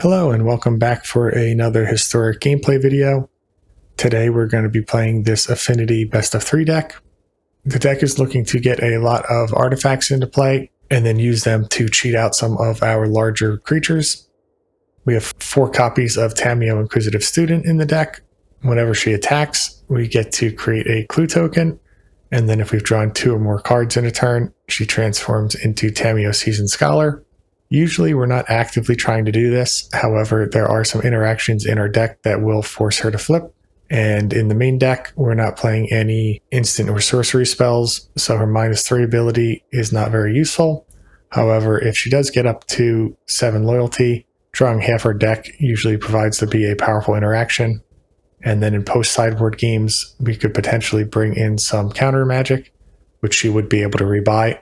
Hello and welcome back for another historic gameplay video. Today we're going to be playing this Affinity best of 3 deck. The deck is looking to get a lot of artifacts into play and then use them to cheat out some of our larger creatures. We have 4 copies of Tamiyo Inquisitive Student in the deck. Whenever she attacks, we get to create a clue token, and then if we've drawn 2 or more cards in a turn, she transforms into Tamiyo Seasoned Scholar. Usually we're not actively trying to do this, however there are some interactions in our deck that will force her to flip, and in the main deck we're not playing any instant or sorcery spells, so her -3 ability is not very useful. However, if she does get up to 7 loyalty, drawing half her deck usually provides to be a powerful interaction, and then in post-sideboard games we could potentially bring in some counter magic, which she would be able to rebuy.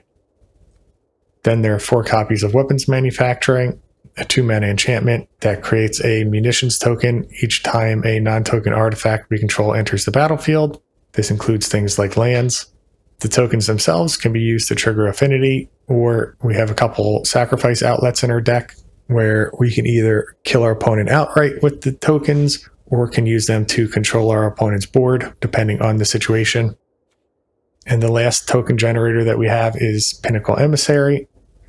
Then there are 4 copies of Weapons Manufacturing, a 2-mana enchantment that creates a Munitions token each time a non-token artifact we control enters the battlefield. This includes things like lands. The tokens themselves can be used to trigger Affinity, or we have a couple sacrifice outlets in our deck where we can either kill our opponent outright with the tokens or can use them to control our opponent's board, depending on the situation. And the last token generator that we have is Pinnacle Emissary.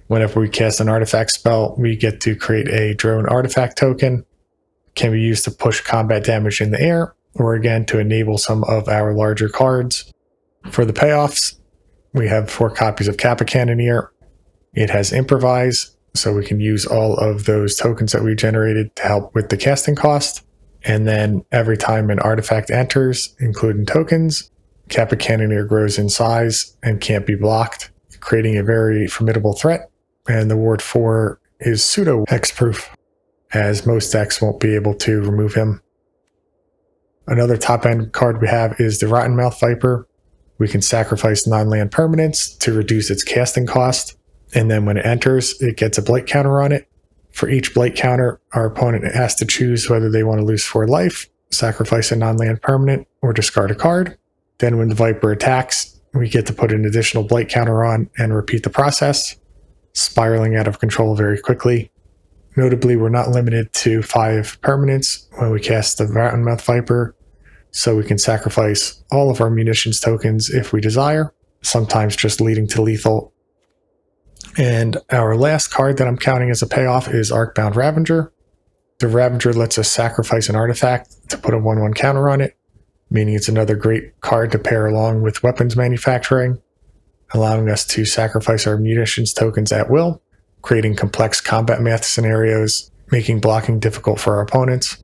Whenever we cast an artifact spell, we get to create a drone artifact token. It can be used to push combat damage in the air, or again to enable some of our larger cards. For the payoffs, we have 4 copies of Kappa Cannoneer. It has Improvise, so we can use all of those tokens that we generated to help with the casting cost. And then every time an artifact enters, including tokens, Kappa Cannoneer grows in size and can't be blocked, creating a very formidable threat. And the ward 4 is pseudo hexproof, as most decks won't be able to remove him. Another top end card we have is the Rottenmouth Viper. We can sacrifice non-land permanents to reduce its casting cost, and then when it enters, it gets a blight counter on it. For each blight counter, our opponent has to choose whether they want to lose 4 life, sacrifice a non-land permanent, or discard a card. Then when the Viper attacks, we get to put an additional blight counter on and repeat the process, spiraling out of control very quickly. Notably, we're not limited to 5 permanents when we cast the Rottenmouth Viper, so we can sacrifice all of our Munitions tokens if we desire, sometimes just leading to lethal. And our last card that I'm counting as a payoff is Arcbound Ravager. The Ravager lets us sacrifice an artifact to put a 1/1 counter on it, meaning it's another great card to pair along with Weapons Manufacturing, allowing us to sacrifice our Munitions tokens at will, creating complex combat math scenarios, making blocking difficult for our opponents.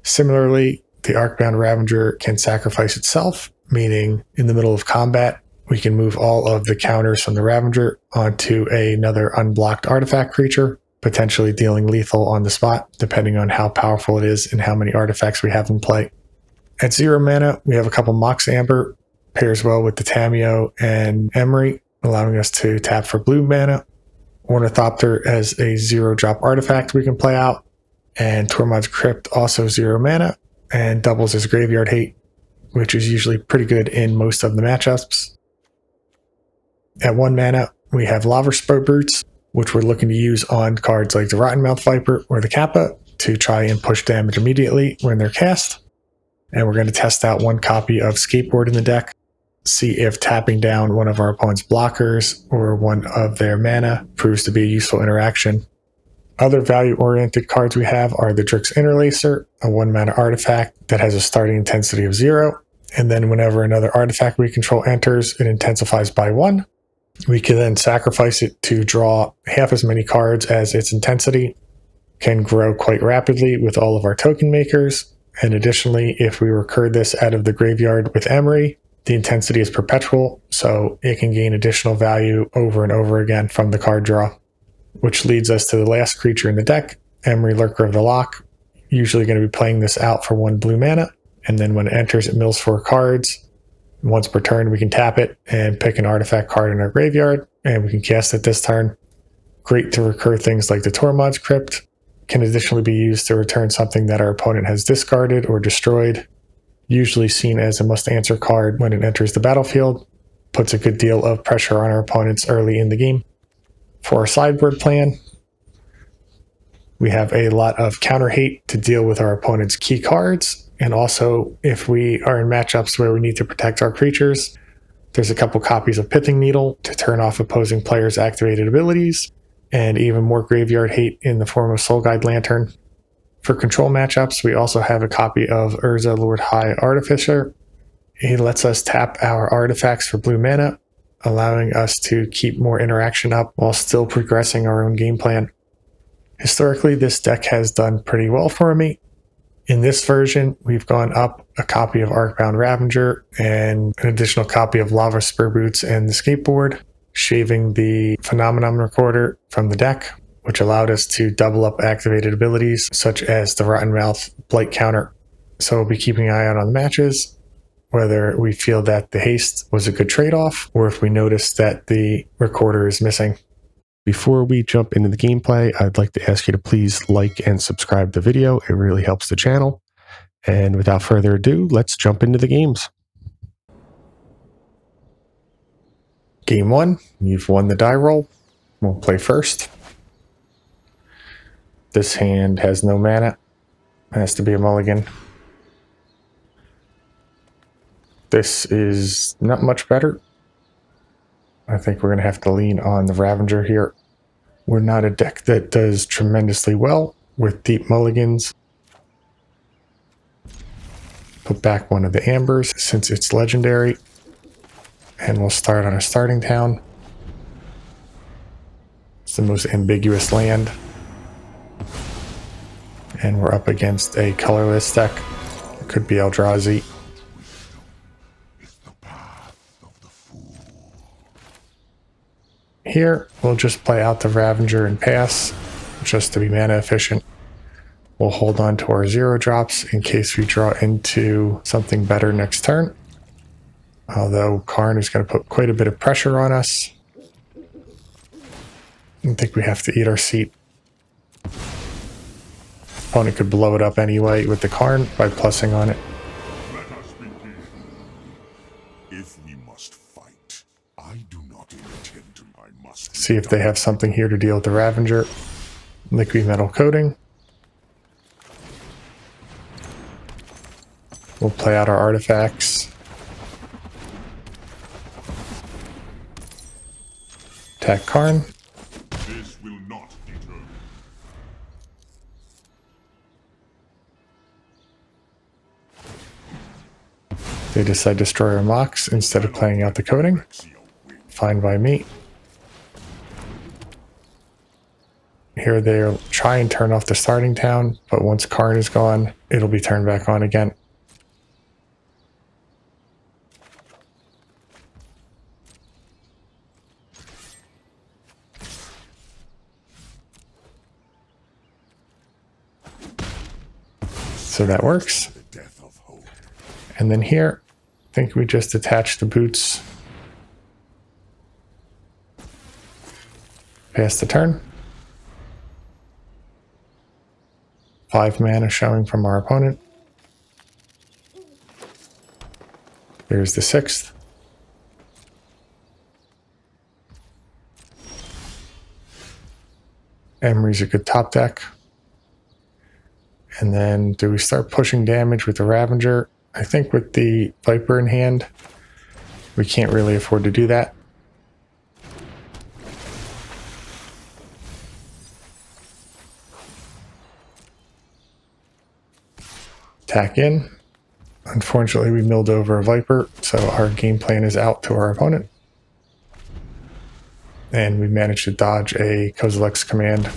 Similarly, the Arcbound Ravager can sacrifice itself, meaning in the middle of combat, we can move all of the counters from the Ravager onto another unblocked artifact creature, potentially dealing lethal on the spot, depending on how powerful it is and how many artifacts we have in play. At 0 mana, we have a couple Mox Amber, pairs well with the Tamiyo and Emry, allowing us to tap for blue mana. Ornithopter as a 0-drop artifact we can play out, and Tormod's Crypt also 0 mana, and doubles as Graveyard Hate, which is usually pretty good in most of the matchups. At 1 mana, we have Lava Spur Brutes, which we're looking to use on cards like the Rottenmouth Viper or the Kappa to try and push damage immediately when they're cast. And we're going to test out 1 copy of Skateboard in the deck, see if tapping down one of our opponent's blockers or one of their mana proves to be a useful interaction. Other value-oriented cards we have are the Drix Interlacer, a 1-mana artifact that has a starting intensity of 0, and then whenever another artifact we control enters, it intensifies by 1. We can then sacrifice it to draw half as many cards as its intensity, can grow quite rapidly with all of our token makers, and additionally, if we recur this out of the graveyard with Emry, the intensity is perpetual, so it can gain additional value over and over again from the card draw. Which leads us to the last creature in the deck, Emry Lurker of the Loch. Usually going to be playing this out for 1 blue mana, and then when it enters, it mills 4 cards. Once per turn, we can tap it and pick an artifact card in our graveyard, and we can cast it this turn. Great to recur things like the Tormod's Crypt. Can additionally be used to return something that our opponent has discarded or destroyed. Usually seen as a must-answer card when it enters the battlefield. Puts a good deal of pressure on our opponents early in the game. For our sideboard plan, We have a lot of counter hate to deal with our opponent's key cards, and also if we are in matchups where we need to protect our creatures, there's a couple copies of Pithing Needle to turn off opposing players' activated abilities, and even more graveyard hate in the form of Soul Guide Lantern. For control matchups, we also have a copy of Urza Lord High Artificer. He lets us tap our artifacts for blue mana, allowing us to keep more interaction up while still progressing our own game plan. Historically, this deck has done pretty well for me. In this version, we've gone up a copy of Arcbound Ravager and an additional copy of Lava Spur Boots and the Skateboard, shaving the Phenomenon Recorder from the deck, which allowed us to double up activated abilities such as the Rottenmouth Blight Counter. So we'll be keeping an eye out on the matches, whether we feel that the haste was a good trade-off or if we notice that the recorder is missing. Before we jump into the gameplay, I'd like to ask you to please like and subscribe the video. It really helps the channel. And without further ado, let's jump into the games. Game 1, you've won the die roll. We'll play first. This hand has no mana. It has to be a mulligan. This is not much better. I think we're going to have to lean on the Ravager here. We're not a deck that does tremendously well with deep mulligans. Put back one of the Ambers since it's legendary. And we'll start on a starting town. It's the most ambiguous land. And we're up against a colorless deck. It could be Eldrazi. Here, we'll just play out the Ravager and pass, just to be mana efficient. We'll hold on to our 0 drops in case we draw into something better next turn. Although Karn is going to put quite a bit of pressure on us. I think we have to eat our seat. Opponent could blow it up anyway with the Karn by plussing on it. Let us begin. If we must fight, I do not intend to. I must See if they have something here to deal with the Ravager. Liquid Metal Coating. We'll play out our artifacts. Attack Karn. This will not deter. They decide to destroy our mocks instead of playing out the coating. Fine by me. Here they'll try and turn off the starting town, but once Karn is gone, it'll be turned back on again. So that works. And then here, I think we just attach the boots. Pass the turn. 5 mana showing from our opponent. There's the 6th. Emry's a good top deck. And then do we start pushing damage with the Ravager? I think with the Viper in hand, we can't really afford to do that. Attack in. Unfortunately, we milled over a Viper, so our game plan is out to our opponent. And we managed to dodge a Kozilek's command.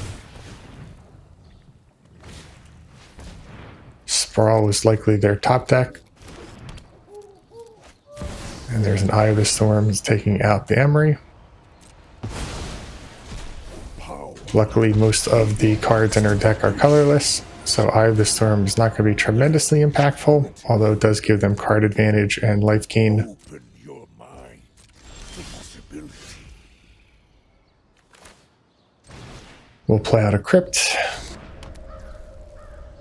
Sprawl is likely their top deck. And there's an Eye of the Storms taking out the Emry. Luckily, most of the cards in our deck are colorless, so Eye of the Storm is not going to be tremendously impactful, although it does give them card advantage and life gain. Open your mind to possibility. We'll play out a Crypt.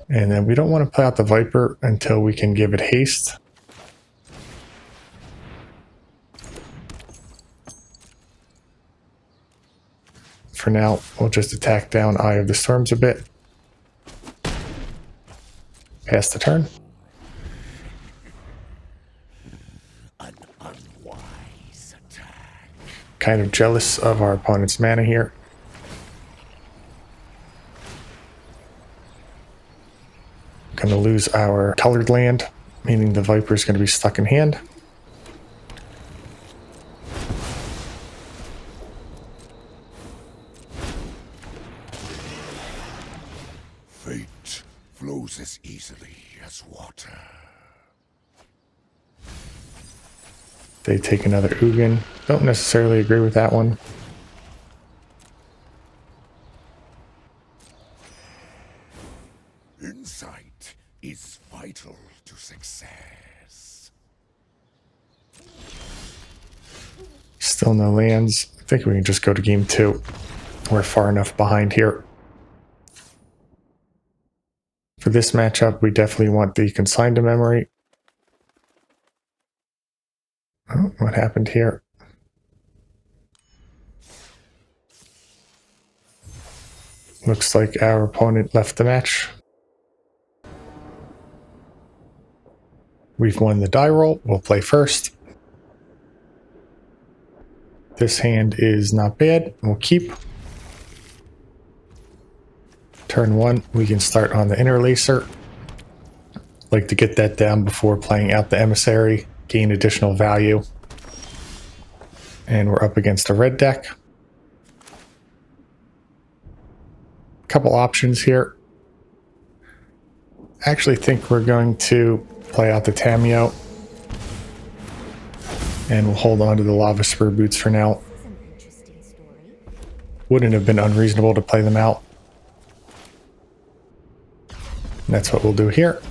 And then we don't want to play out the Viper until we can give it haste. For now, we'll just attack down Eye of the Storms a bit. Pass the turn. An unwise attack. Kind of jealous of our opponent's mana here. Going to lose our colored land, meaning the Viper is going to be stuck in hand. Fate flows as easily as water. They take another Ugin. Don't necessarily agree with that one. Insight is vital to success. Still no lands. I think we can just go to game 2. We're far enough behind here. For this matchup, we definitely want the consigned to memory. Oh, what happened here? Looks like our opponent left the match. We've won the die roll. We'll play first. This hand is not bad. We'll keep. Turn 1, we can start on the Interlacer. Like to get that down before playing out the Emissary, gain additional value. And we're up against a red deck. Couple options here. I actually think we're going to play out the Tamiyo. And we'll hold on to the Lava Spur Boots for now. Wouldn't have been unreasonable to play them out. And that's what we'll do here.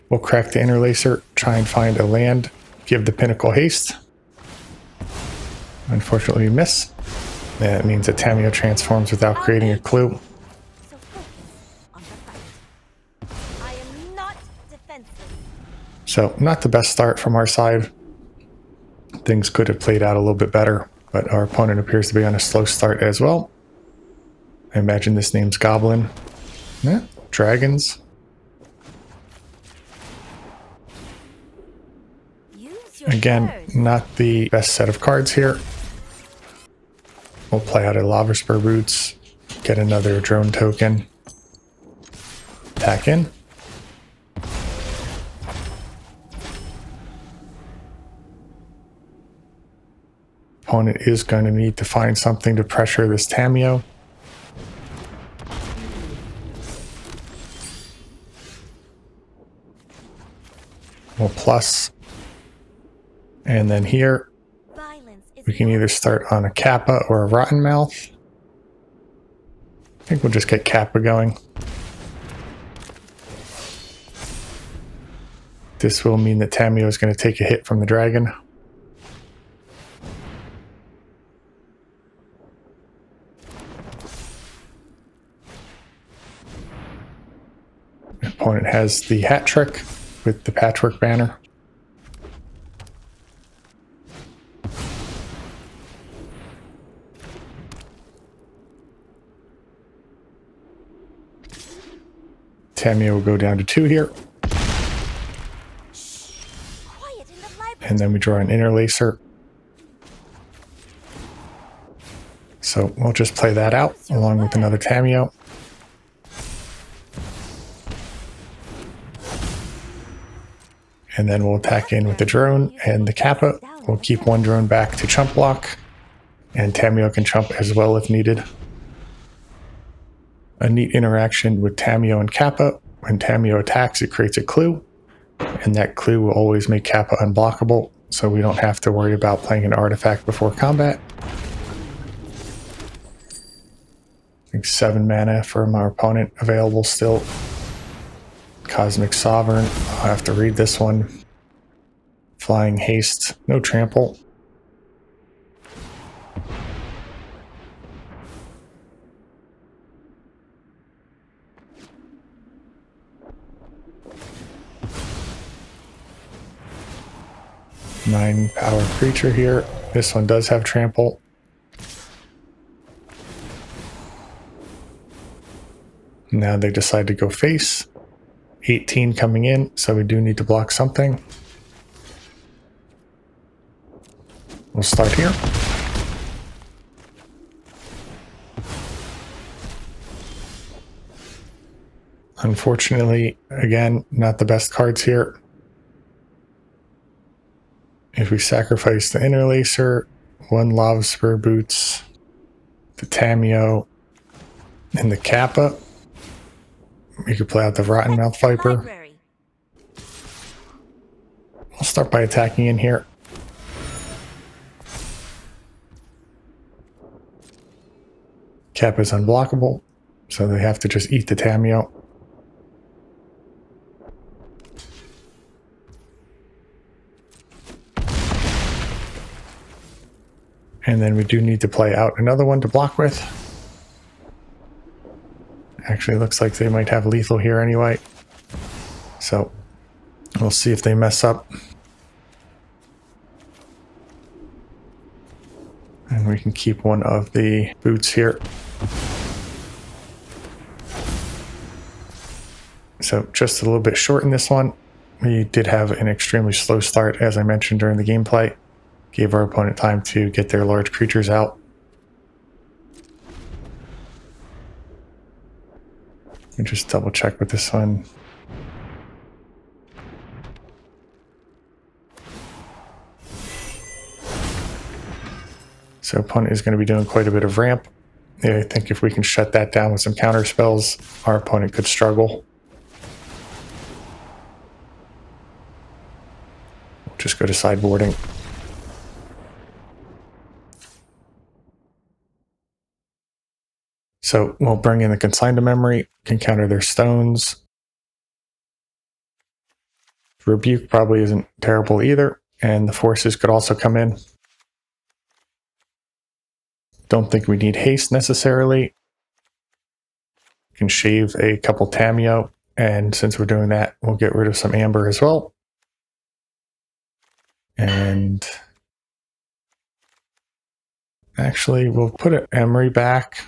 We'll crack the Interlacer, try and find a land, give the Pinnacle haste. Unfortunately, we miss. That means that Tamiyo transforms without creating a clue. So focus on the fight. I am not defensive. So, not the best start from our side. Things could have played out a little bit better, but our opponent appears to be on a slow start as well. I imagine this name's Goblin. Yeah, dragons. Use your Again, words. not the best set of cards here. We'll play out a Lava Spur Boots, get another drone token, attack in. Opponent is going to need to find something to pressure this Tamiyo. We'll plus. And then here, Violence is we can either start on a Kappa or a Rottenmouth. I think we'll just get Kappa going. This will mean that Tamiyo is going to take a hit from the dragon. Opponent has the hat trick with the patchwork banner. Tamiyo will go down to 2 here. quiet in the library. And then we draw an Interlacer. So we'll just play that out along with another Tamiyo. And then we'll attack in with the drone and the Kappa. We'll keep one drone back to chump block. And Tamiyo can chump as well if needed. A neat interaction with Tamiyo and Kappa. When Tamiyo attacks, it creates a clue. And that clue will always make Kappa unblockable. So we don't have to worry about playing an artifact before combat. I think 7 mana from our opponent available still. Cosmic Sovereign. I'll have to read this one. Flying Haste. No trample. 9-power creature here. This one does have trample. Now they decide to go face. 18 coming in, so we do need to block something. We'll start here. Unfortunately, again, not the best cards here. If we sacrifice the Interlacer, one Lava Spur Boots, the Tamiyo, and the Kappa, we could play out the Rottenmouth Viper. Library. We'll start by attacking in here. Kappa is unblockable, so they have to just eat the Tamiyo. And then we do need to play out another one to block with. Actually, looks like they might have lethal here anyway. So we'll see if they mess up. And we can keep one of the boots here. So just a little bit short in this one. We did have an extremely slow start, as I mentioned during the gameplay. Gave our opponent time to get their large creatures out. Let me just double check with this one. So opponent is going to be doing quite a bit of ramp. Yeah, I think if we can shut that down with some counter spells, our opponent could struggle. We'll just go to sideboarding. So we'll bring in the consign to memory, can counter their stones. Rebuke probably isn't terrible either, and the forces could also come in. Don't think we need haste necessarily. Can shave a couple Tamiyo, and since we're doing that, we'll get rid of some amber as well. And actually, we'll put an Emry back.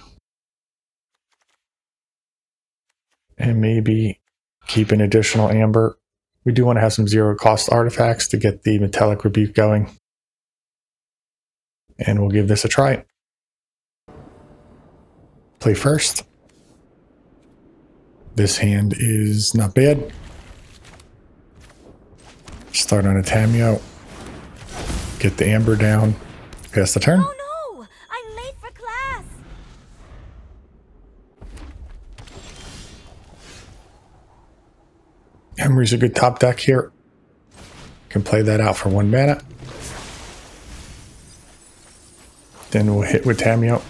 And maybe keep an additional amber. We do want to have some zero cost artifacts to get the metallic rebuke going. And we'll give this a try. Play first. This hand is not bad. Start on a Tamiyo. Get the amber down. Pass the turn. Oh no! I'm late for class! Emry's a good top deck here. Can play that out for 1 mana. Then we'll hit with Tamiyo.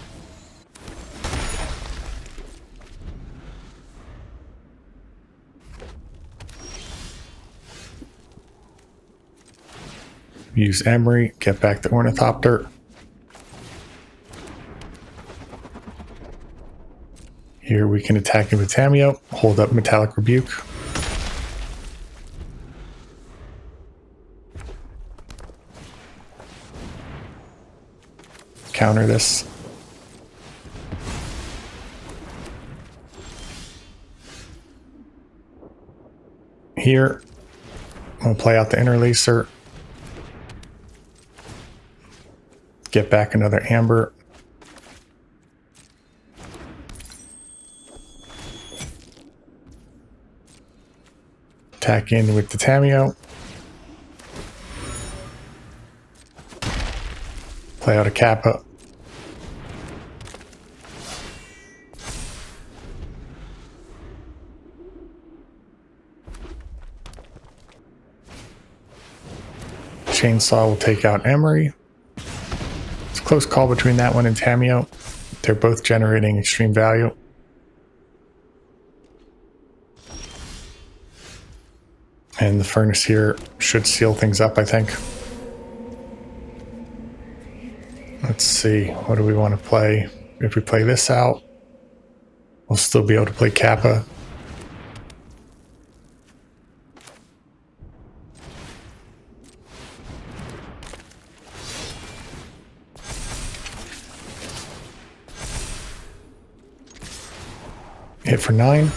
Use Emry, get back the Ornithopter. Here we can attack it with Tamiyo, hold up Metallic Rebuke. Counter this. Here, we'll play out the Interlacer. Get back another amber. Attack in with the Tamiyo. Play out a Kappa. Chainsaw will take out Emry. It's a close call between that one and Tamiyo. They're both generating extreme value. And the furnace here should seal things up, I think. Let's see, what do we want to play? If we play this out, we'll still be able to play Kappa. Hit for 9.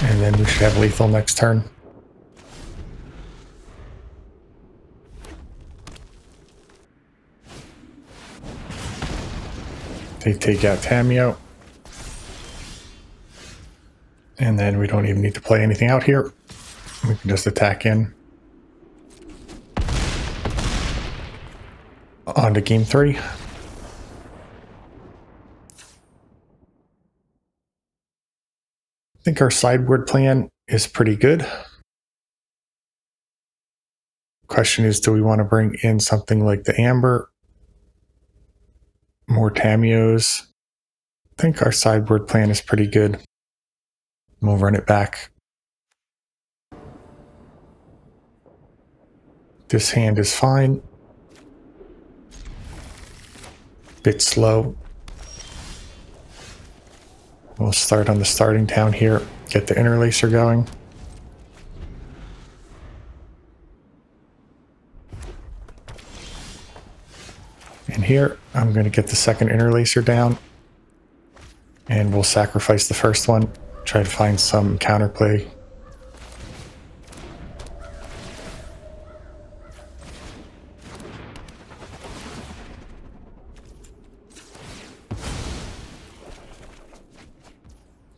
And then we should have lethal next turn. They take out Tamiyo. And then we don't even need to play anything out here. We can just attack in. On to game 3. I think our sideboard plan is pretty good. Question is, do we want to bring in something like the Amber? More Tamiyos? I think our sideboard plan is pretty good. We'll run it back. This hand is fine. Bit slow. We'll start on the starting town here. Get the Interlacer going. And here, I'm going to get the second Interlacer down. And we'll sacrifice the first one. Try to find some counterplay.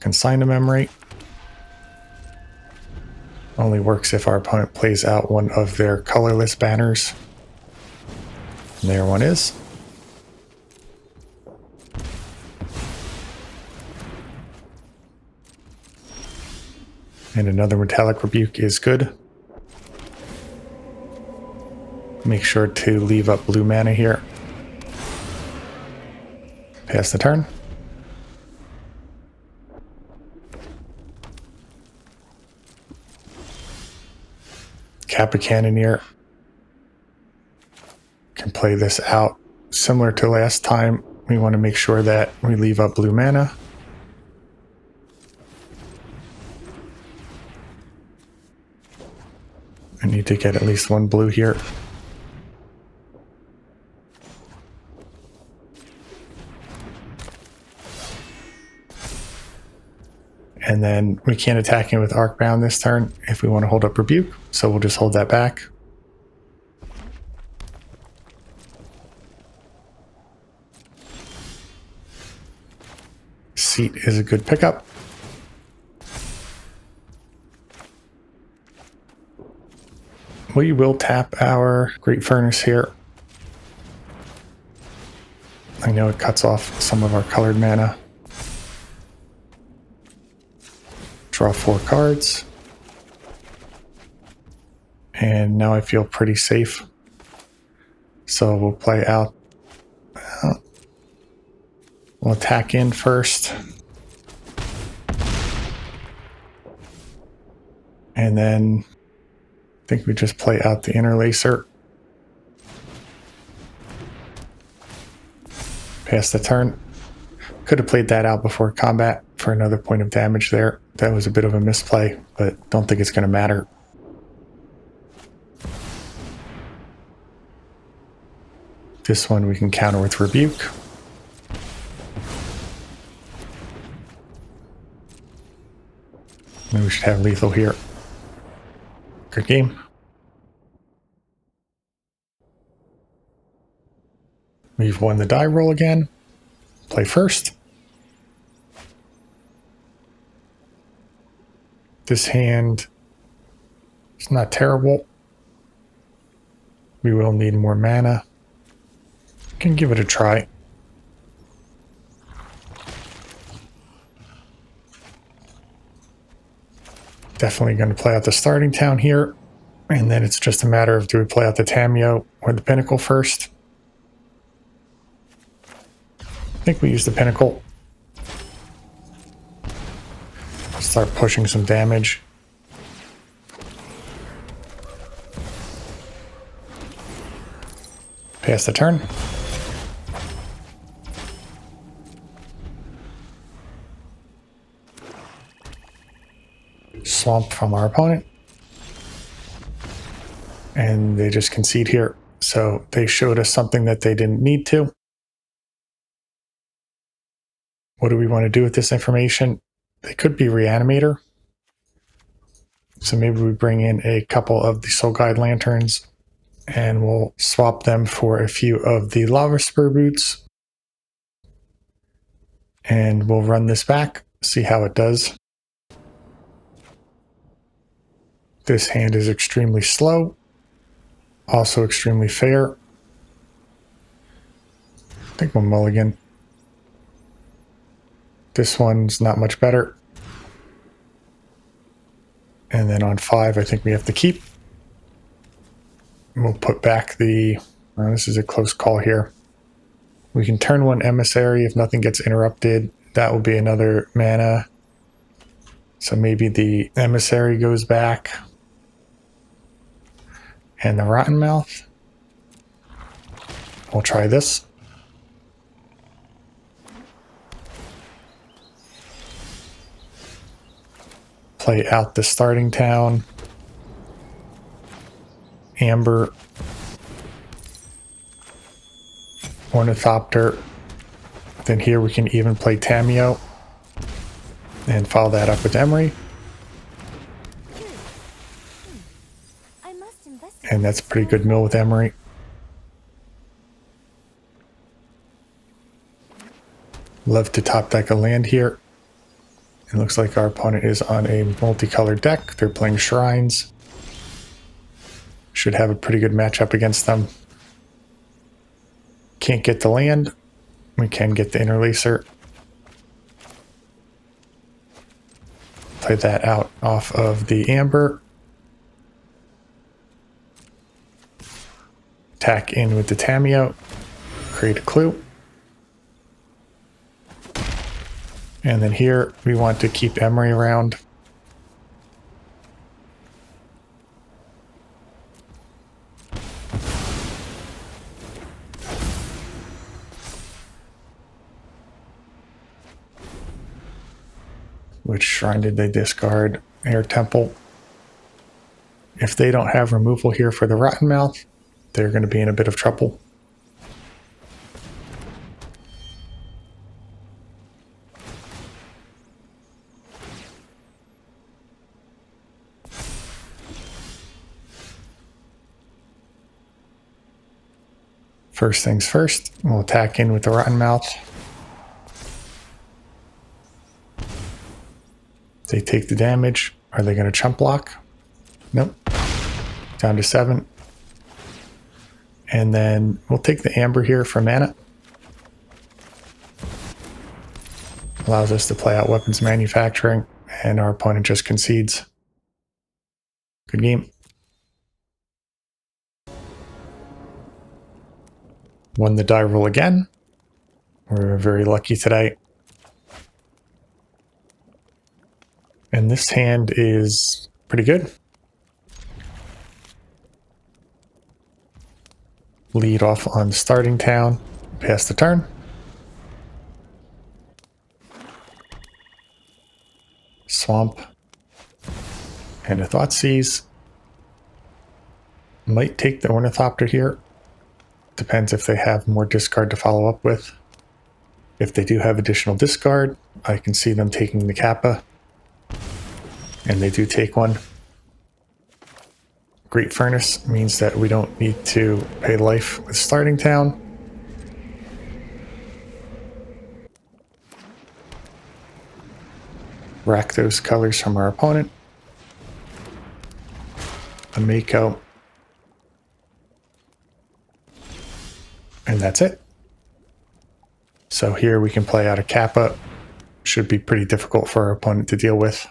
Consign a Emry. Only works if our opponent plays out one of their colorless banners. And there one is. And another Metallic Rebuke is good. Make sure to leave up blue mana here. Pass the turn. Kappa Cannoneer can play this out. Similar to last time, we want to make sure that we leave up blue mana. I need to get at least one blue here. And then we can't attack him with Arcbound this turn if we want to hold up Rebuke, so we'll just hold that back. Seat is a good pickup. We will tap our Great Furnace here. I know it cuts off some of our colored mana. Draw 4 cards. And now I feel pretty safe. So we'll play out. We'll attack in first. And then I think we just play out the Interlacer. Pass the turn. Could have played that out before combat for another point of damage there. That was a bit of a misplay, but don't think it's going to matter. This one we can counter with Rebuke. And we should have lethal here. Good game. We've won the die roll again. Play first. This hand is not terrible. We will need more mana. Can give it a try. Definitely going to play out the starting town here. And then it's just a matter of, do we play out the Tamiyo or the Pinnacle first? I think we use the Pinnacle. Start pushing some damage. Pass the turn. Swamp from our opponent. And they just concede here. So they showed us something that they didn't need to. What do we want to do with this information? They could be Reanimator. So maybe we bring in a couple of the Soul Guide Lanterns and we'll swap them for a few of the Lava Spur Boots. And we'll run this back, see how it does. This hand is extremely slow, also extremely fair. I think we'll mulligan. This one's not much better. And then on 5, I think we have to keep. We'll put back the... Oh, this is a close call here. We can turn one Emissary if nothing gets interrupted. That will be another mana. So maybe the Emissary goes back. And the Rottenmouth. We'll try this. Play out the starting town. Amber. Ornithopter. Then here we can even play Tamiyo. And follow that up with Emry. And that's a pretty good mill with Emry. Love to top deck a land here. It looks like our opponent is on a multicolored deck. They're playing Shrines. Should have a pretty good matchup against them. Can't get the land. We can get the Interlacer. Play that out off of the Amber. Attack in with the Tamiyo. Create a clue. And then here we want to keep Emry around. Which shrine did they discard? Air Temple. If they don't have removal here for the Rottenmouth, they're going to be in a bit of trouble. First things first, we'll attack in with the Rottenmouth. They take the damage. Are they going to chump block? Nope. Down to 7. And then we'll take the Amber here for mana. Allows us to play out weapons manufacturing, and our opponent just concedes. Good game. Won the die roll again. We're very lucky today. And this hand is pretty good. Lead off on starting town. Pass the turn. Swamp. And a Thoughtseize. Might take the Ornithopter here. Depends if they have more discard to follow up with. If they do have additional discard, I can see them taking the Kappa. And they do take one. Great Furnace means that we don't need to pay life with starting town. Rack those colors from our opponent. A Mako. And that's it. So here we can play out a Kappa. Should be pretty difficult for our opponent to deal with.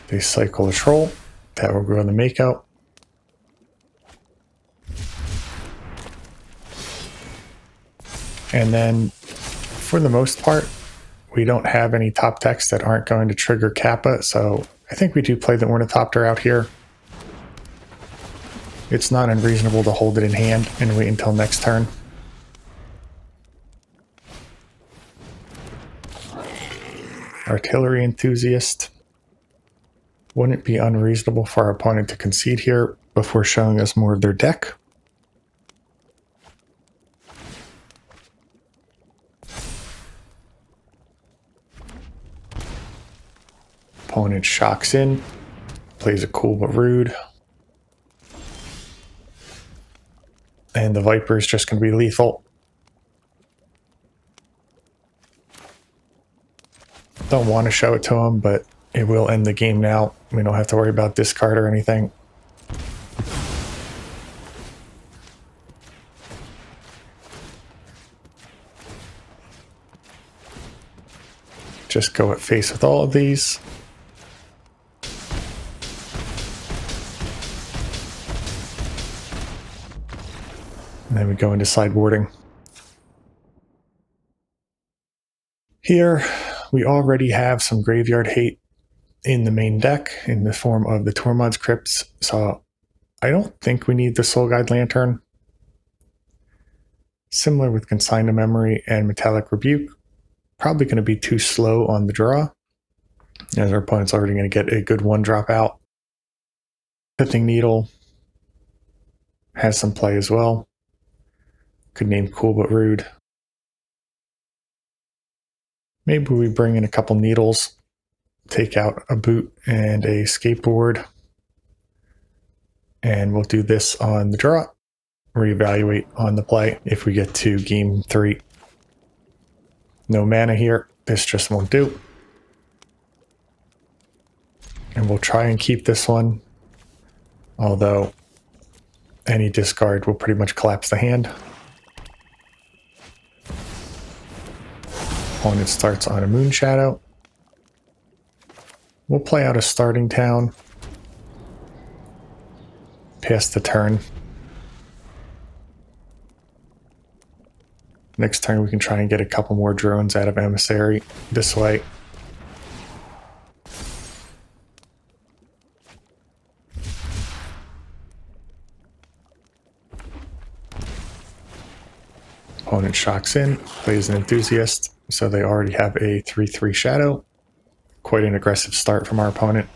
They cycle a Troll. That will grow the Makeout. And then, for the most part, we don't have any top decks that aren't going to trigger Kappa, so I think we do play the Ornithopter out here. It's not unreasonable to hold it in hand and wait until next turn. Artillery Enthusiast. Wouldn't it be unreasonable for our opponent to concede here before showing us more of their deck? Opponent shocks in, plays a cool but rude. And the Viper is just going to be lethal. Don't want to show it to him, but it will end the game now. We don't have to worry about discard or anything. Just go at face with all of these. And then we go into sideboarding. Here, we already have some graveyard hate in the main deck in the form of the Tormod's Crypts, so I don't think we need the Soul Guide Lantern. Similar with Consign to Memory and Metallic Rebuke, probably going to be too slow on the draw, as our opponent's already going to get a good one drop out. Pithing Needle has some play as well. Could name Cool but Rude. Maybe we bring in a couple needles, take out a boot and a skateboard, and we'll do this on the draw. Reevaluate on the play if we get to game 3. No mana here. This just won't do. And we'll try and keep this one, although any discard will pretty much collapse the hand. Opponent starts on a Moon Shadow. We'll play out a Starting Town. Pass the turn. Next turn we can try and get a couple more drones out of Emissary this way. Opponent shocks in, plays an Enthusiast, so they already have a 3/3 Shadow. Quite an aggressive start from our opponent.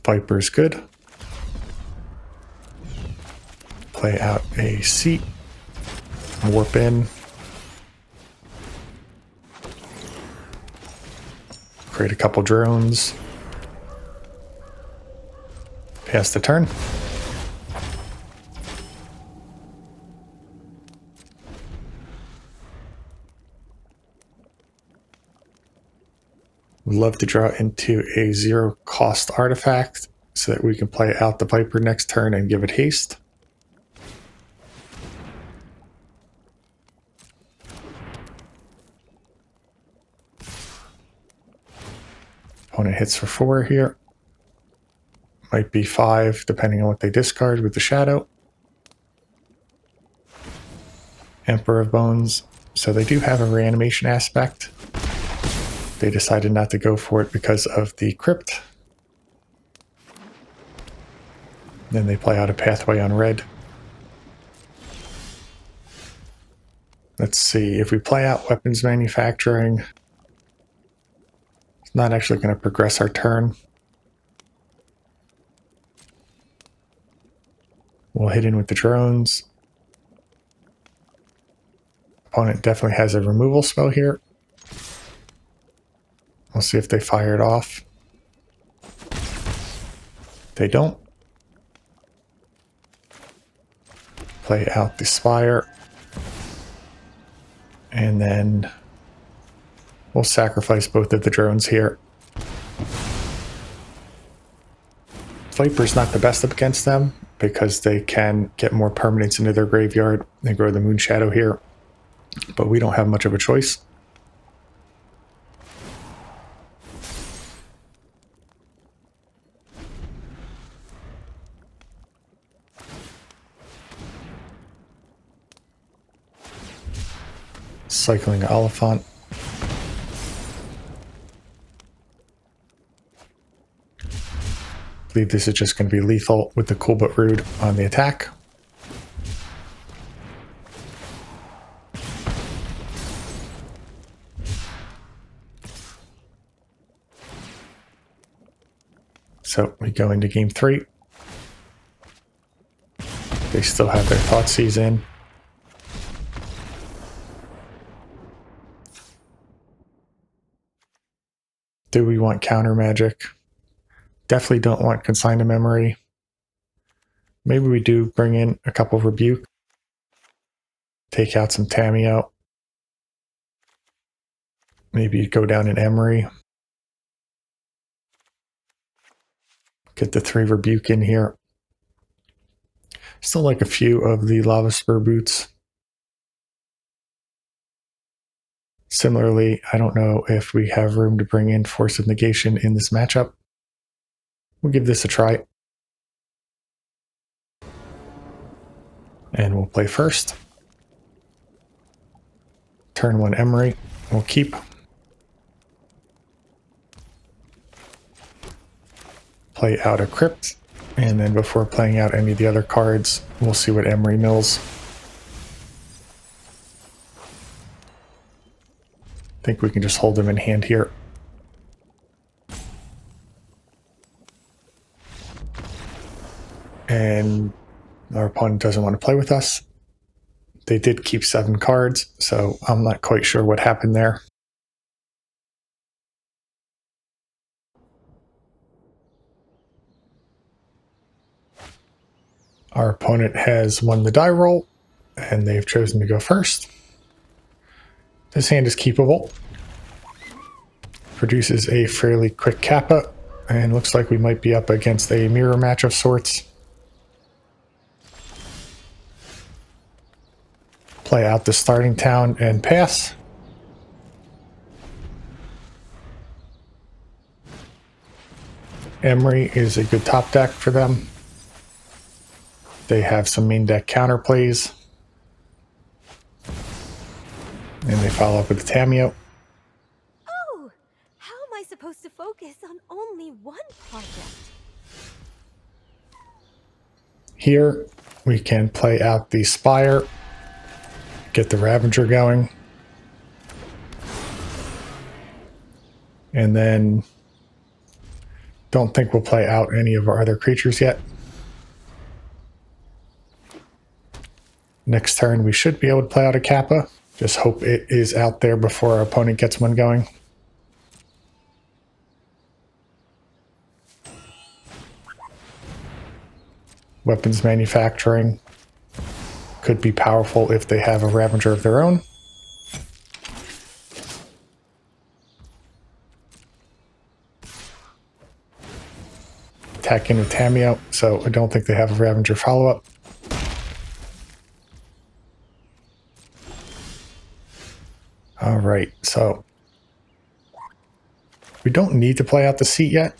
Viper's good. Play out a Seat. Warp in. Create a couple drones. Pass the turn. We'd love to draw into a 0-cost artifact so that we can play out the Viper next turn and give it haste. Opponent hits for 4 here. Might be 5 depending on what they discard with the Shadow. Emperor of Bones. So they do have a reanimation aspect. They decided not to go for it because of the Crypt. Then they play out a Pathway on red. Let's see, if we play out Weapons Manufacturing, it's not actually going to progress our turn. We'll hit in with the drones. Opponent definitely has a removal spell here. We'll see if they fire it off. They don't. Play out the Spire. And then we'll sacrifice both of the drones here. Viper's not the best up against them because they can get more permanents into their graveyard. They grow the Moon Shadow here. But we don't have much of a choice. Cycling Oliphant. I believe this is just going to be lethal with the Cool But Rude on the attack. So we go into game 3. They still have their Thoughtseize in. Do we want counter magic? Definitely don't want Consign to Memory. Maybe we do bring in a couple of Rebuke. Take out some Tamiyo. Maybe go down in Emry. Get the 3 Rebuke in here. Still like a few of the Lava Spur boots. Similarly, I don't know if we have room to bring in Force of Negation in this matchup. We'll give this a try. And we'll play first. Turn 1 Emry. We'll keep. Play out a Crypt. And then before playing out any of the other cards, we'll see what Emry mills. I think we can just hold them in hand here. And our opponent doesn't want to play with us. They did keep 7 cards, so I'm not quite sure what happened there. Our opponent has won the die roll, and they've chosen to go first. This hand is keepable. Produces a fairly quick Kappa, and looks like we might be up against a mirror match of sorts. Play out the starting town and pass. Emry is a good top deck for them. They have some main deck counterplays. And they follow up with the Tamiyo. Oh, how am I supposed to focus on only one project? Here, we can play out the Spire. Get the Ravager going. And then don't think we'll play out any of our other creatures yet. Next turn, we should be able to play out a Kappa. Just hope it is out there before our opponent gets one going. Weapons manufacturing could be powerful if they have a Ravager of their own. Attack in with Tamiyo, so I don't think they have a Ravager follow-up. Alright, so we don't need to play out the seat yet.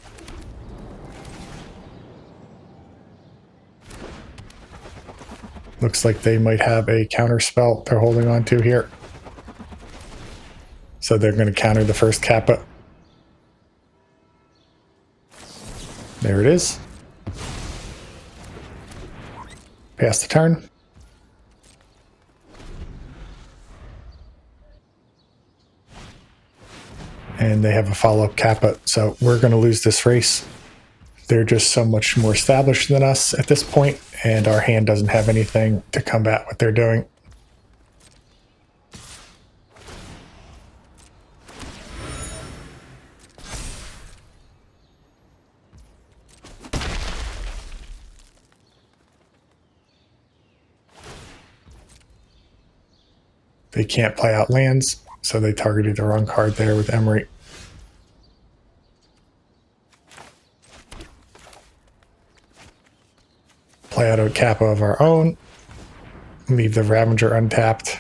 Looks like they might have a counter spell they're holding on to here. So they're going to counter the first Kappa. There it is. Pass the turn. And they have a follow-up Kappa, so we're going to lose this race. They're just so much more established than us at this point, and our hand doesn't have anything to combat what they're doing. They can't play out lands, so they targeted the wrong card there with Emry. Play out a Kappa of our own. Leave the Ravager untapped.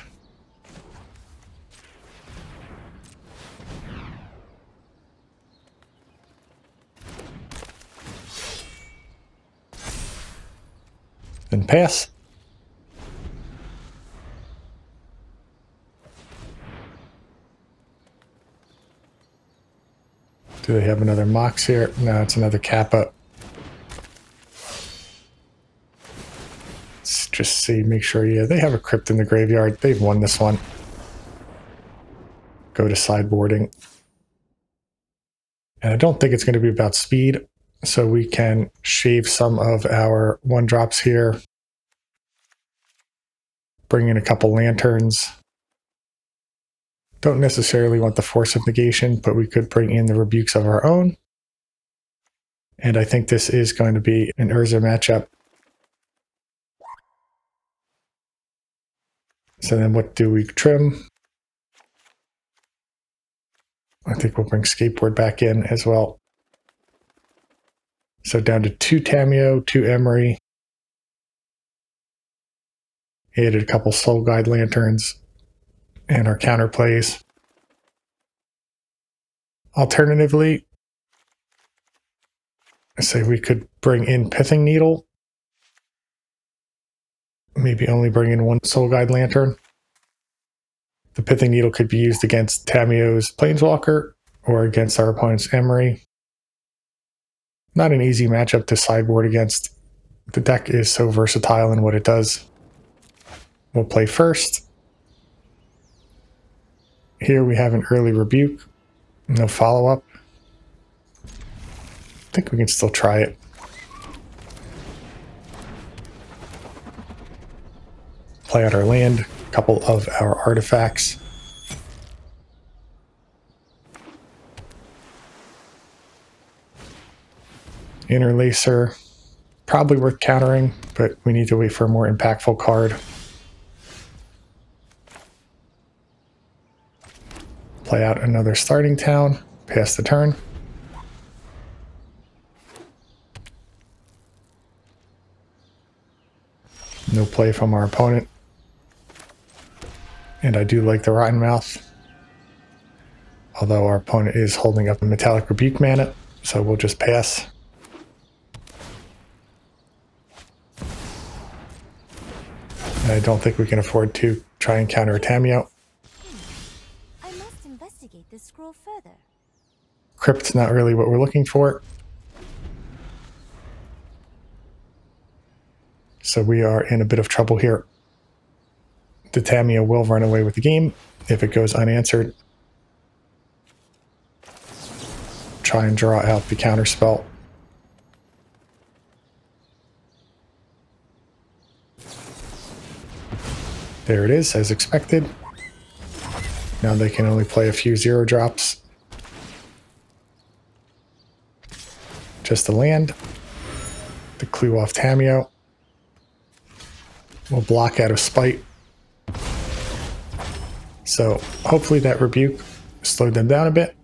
Then pass. Do they have another Mox here? No, it's another Kappa. Let's just see, make sure, yeah, they have a crypt in the graveyard. They've won this one. Go to sideboarding. And I don't think it's going to be about speed, so we can shave some of our 1-drops here. Bring in a couple lanterns. Don't necessarily want the Force of Negation, but we could bring in the Rebukes of our own. And I think this is going to be an Urza matchup. So then what do we trim? I think we'll bring Skateboard back in as well. So down to 2 Tamiyo, 2 Emry. Added a couple Soul Guide Lanterns and our counterplays. Alternatively, I say we could bring in Pithing Needle. Maybe only bring in 1 Soul Guide Lantern. The Pithing Needle could be used against Tamiyo's Planeswalker or against our opponent's Emry. Not an easy matchup to sideboard against. The deck is so versatile in what it does. We'll play first. Here we have an early Rebuke. No follow-up. I think we can still try it. Play out our land, a couple of our artifacts. Interlacer, probably worth countering, but we need to wait for a more impactful card. Play out another Starting Town, pass the turn. No play from our opponent. And I do like the Rottenmouth. Although our opponent is holding up a Metallic Rebuke mana, so we'll just pass. And I don't think we can afford to try and counter a Tamiyo. I must investigate this scroll further. Crypt's not really what we're looking for. So we are in a bit of trouble here. The Tamiyo will run away with the game if it goes unanswered. Try and draw out the counter spell. There it is, as expected. Now they can only play a few 0-drops. Just a land. The clue off Tamiyo. We'll block out of Spite. So hopefully that Rebuke slowed them down a bit.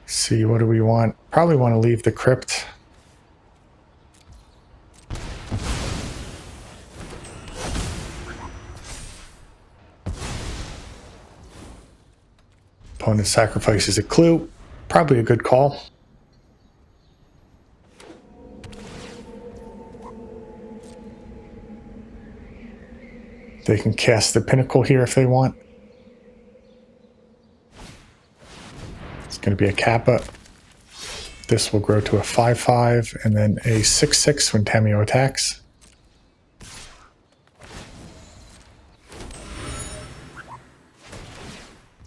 See, what do we want? Probably want to leave the Crypt. Opponent sacrifices a clue. Probably a good call. They can cast the Pinnacle here if they want. It's going to be a Kappa. This will grow to a 5/5 and then a 6/6 when Tamiyo attacks.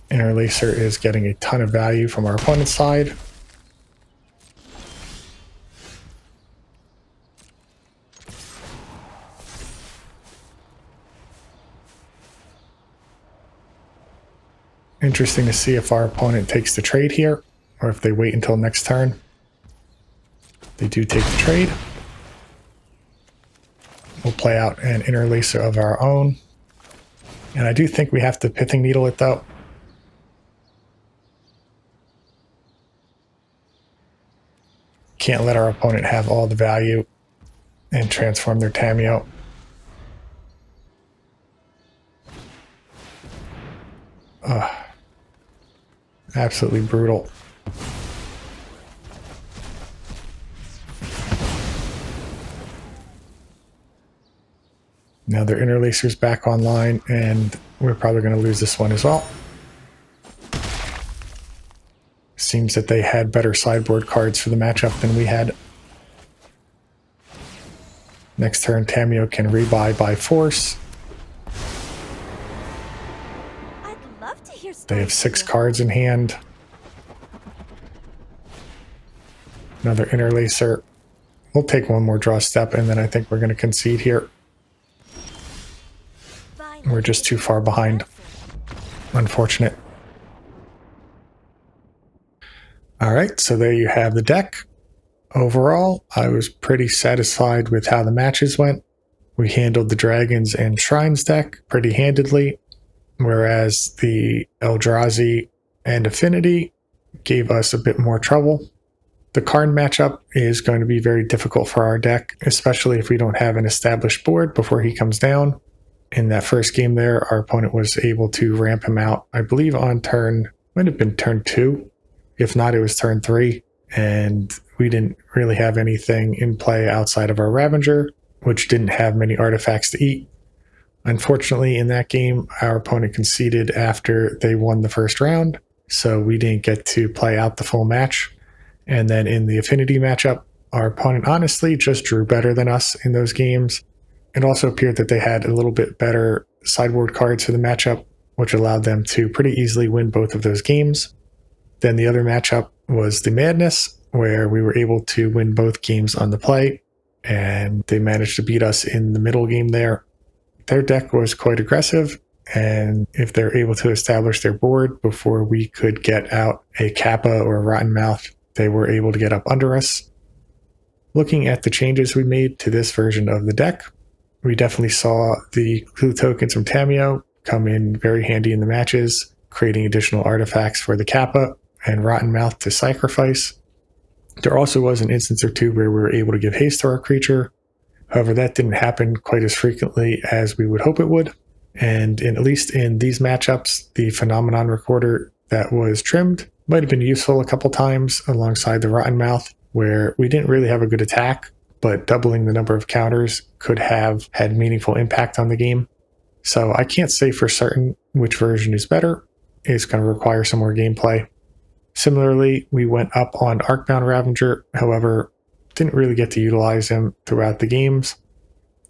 Interlacer is getting a ton of value from our opponent's side. Interesting to see if our opponent takes the trade here, or if they wait until next turn. They do take the trade. We'll play out an Interlacer of our own. And I do think we have to Pithing Needle it though. Can't let our opponent have all the value and transform their Tamiyo. Ugh. Absolutely brutal. Now their Interlacer's back online, and we're probably going to lose this one as well. Seems that they had better sideboard cards for the matchup than we had. Next turn, Tamiyo can rebuy by force. I'd love to hear They have stories 6 from you. cards in hand. Another Interlacer. We'll take one more draw step, and then I think we're going to concede here. We're just too far behind. Unfortunate. All right, so there you have the deck. Overall, I was pretty satisfied with how the matches went. We handled the Dragons and Shrines deck pretty handedly, whereas the Eldrazi and Affinity gave us a bit more trouble. The Karn matchup is going to be very difficult for our deck, especially if we don't have an established board before he comes down. In that first game there, our opponent was able to ramp him out, I believe on turn, might have been turn 2. If not, it was turn 3. And we didn't really have anything in play outside of our Ravager, which didn't have many artifacts to eat. Unfortunately, in that game, our opponent conceded after they won the first round, so we didn't get to play out the full match. And then in the Affinity matchup, our opponent honestly just drew better than us in those games. It also appeared that they had a little bit better sideboard cards for the matchup, which allowed them to pretty easily win both of those games. Then the other matchup was the Madness, where we were able to win both games on the play, and they managed to beat us in the middle game there. Their deck was quite aggressive, and if they're able to establish their board before we could get out a Kappa or a Rottenmouth, they were able to get up under us. Looking at the changes we made to this version of the deck, we definitely saw the clue tokens from Tamiyo come in very handy in the matches, creating additional artifacts for the Kappa and Rottenmouth to sacrifice. There also was an instance or two where we were able to give haste to our creature. However, that didn't happen quite as frequently as we would hope it would. And at least in these matchups, the Phenomenon Recorder that was trimmed might have been useful a couple times alongside the Rottenmouth, where we didn't really have a good attack, but doubling the number of counters could have had meaningful impact on the game. So I can't say for certain which version is better. It's going to require some more gameplay. Similarly, we went up on Arcbound Ravager, however, didn't really get to utilize him throughout the games.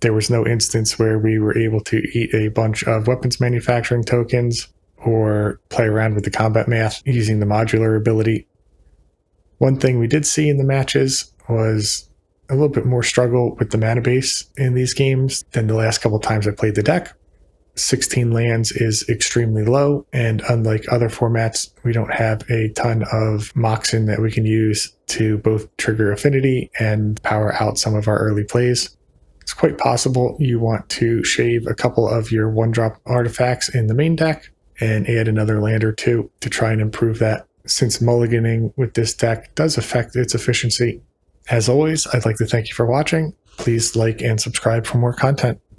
There was no instance where we were able to eat a bunch of weapons manufacturing tokens or play around with the combat math using the modular ability. One thing we did see in the matches was a little bit more struggle with the mana base in these games than the last couple times I played the deck. 16 lands is extremely low, and unlike other formats, we don't have a ton of Moxen that we can use to both trigger Affinity and power out some of our early plays. It's quite possible you want to shave a couple of your one-drop artifacts in the main deck and add another land or two to try and improve that, since mulliganing with this deck does affect its efficiency. As always, I'd like to thank you for watching. Please like and subscribe for more content.